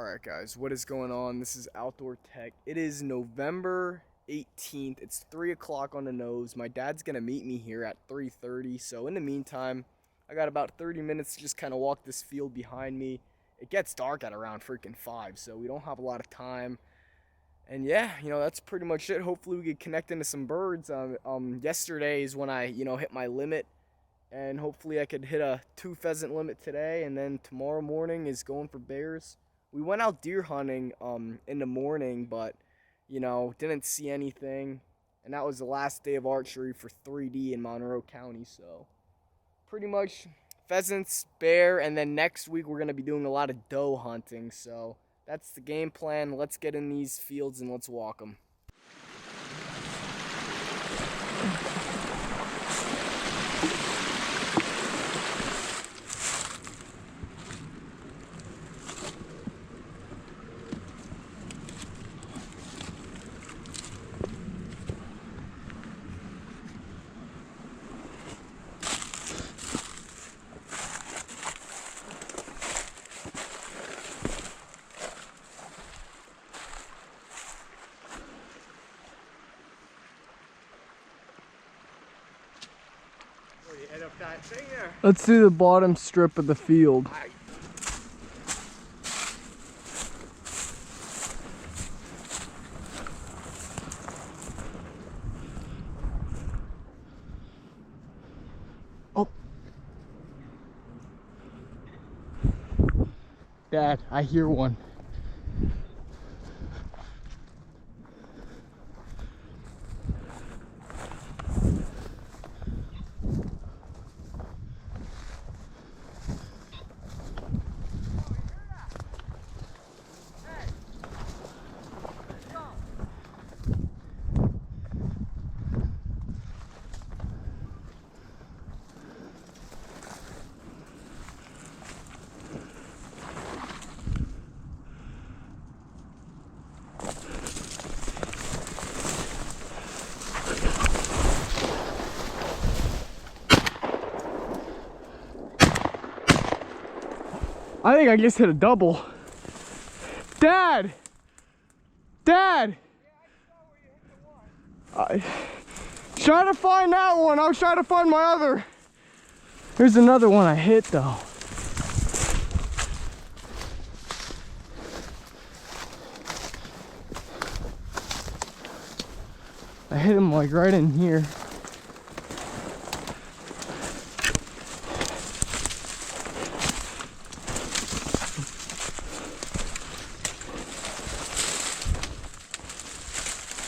Alright guys, what is going on? This is Outdoor Tech. It is November 18th. It's 3 o'clock on the nose. My dad's gonna meet me here at 3:30. So in the meantime, I got about 30 minutes to just kind of walk this field behind me. It gets dark at around freaking 5, so we don't have a lot of time. And yeah, that's pretty much it. Hopefully we can connect into some birds. Yesterday is when I, hit my limit. And hopefully I could hit a 2 pheasant limit today, and then tomorrow morning is going for bears. We went out deer hunting in the morning, but didn't see anything, and that was the last day of archery for 3D in Monroe County. So pretty much pheasants, bear, and then next week we're gonna be doing a lot of doe hunting. So that's the game plan. Let's get in these fields and let's walk them. Head up that thing there. Let's do the bottom strip of the field. Oh. Dad, I hear one. I think I just hit a double. Dad! Dad! Try to find that one. I'll try to find my other. Here's another one I hit though. I hit him like right in here.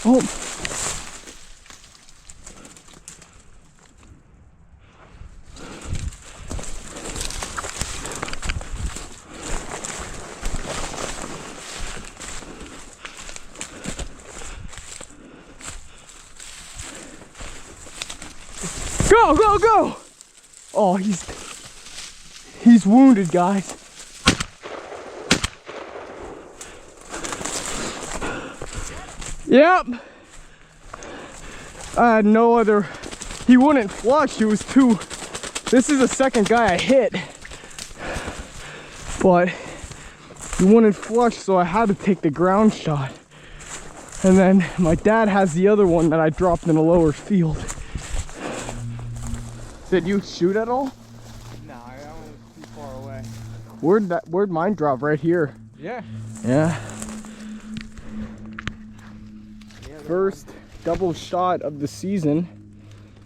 Oh. Go, go, go! Oh, he's wounded, guys. Yep. I had no other. He wouldn't flush. It was too. This is the second guy I hit, but he wouldn't flush, so I had to take the ground shot. And then my dad has the other one that I dropped in a lower field. Did you shoot at all? No, that one was too far away. Where'd mine drop? Right here. Yeah. Yeah. First double shot of the season,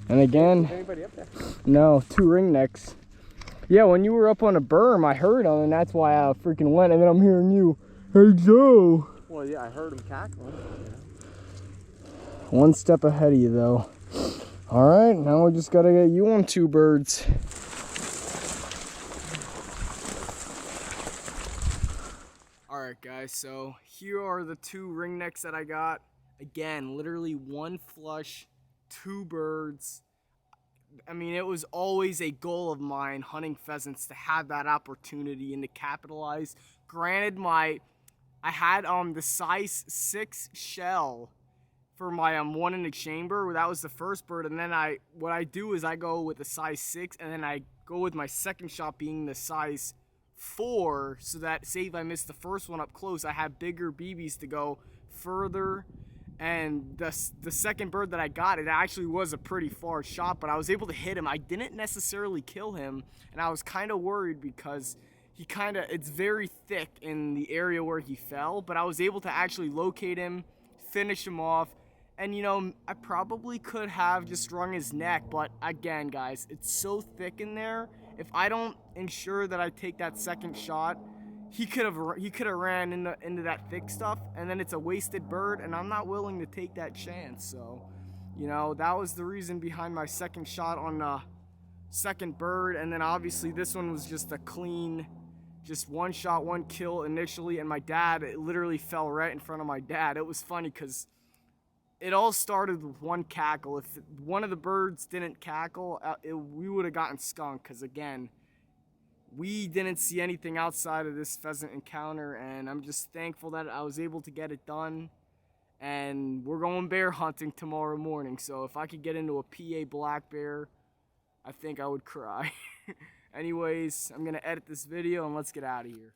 and again, Anybody up there? no, 2 ringnecks. Yeah, when you were up on a berm, I heard them, and that's why I freaking went. And then I'm hearing you, hey Joe. Well, yeah, I heard him cackling. One step ahead of you, though. All right, now we just gotta get you on 2 birds. All right, guys. So here are the 2 ringnecks that I got. Again, literally 1 flush, 2 birds. I mean, it was always a goal of mine hunting pheasants to have that opportunity and to capitalize. Granted, I had the size 6 shell for my one in the chamber. That was the first bird, and then what I do is I go with the size 6, and then I go with my second shot being the size 4, so that say if I missed the first one up close, I have bigger BBs to go further. And the second bird that I got, it actually was a pretty far shot, but I was able to hit him. I didn't necessarily kill him, and I was kind of worried because it's very thick in the area where he fell, but I was able to actually locate him, finish him off. And you know, I probably could have just wrung his neck, but again, guys, it's so thick in there. If I don't ensure that I take that second shot, he could have ran into that thick stuff, and then it's a wasted bird, and I'm not willing to take that chance. So, you know, that was the reason behind my second shot on the second bird. And then obviously this one was just a clean, just one shot, one kill initially, and my dad, it literally fell right in front of my dad. It was funny because it all started with one cackle. If one of the birds didn't cackle, we would have gotten skunked, because again, we didn't see anything outside of this pheasant encounter, and I'm just thankful that I was able to get it done. And we're going bear hunting tomorrow morning, so if I could get into a PA black bear, I think I would cry. Anyways, I'm gonna edit this video and let's get out of here.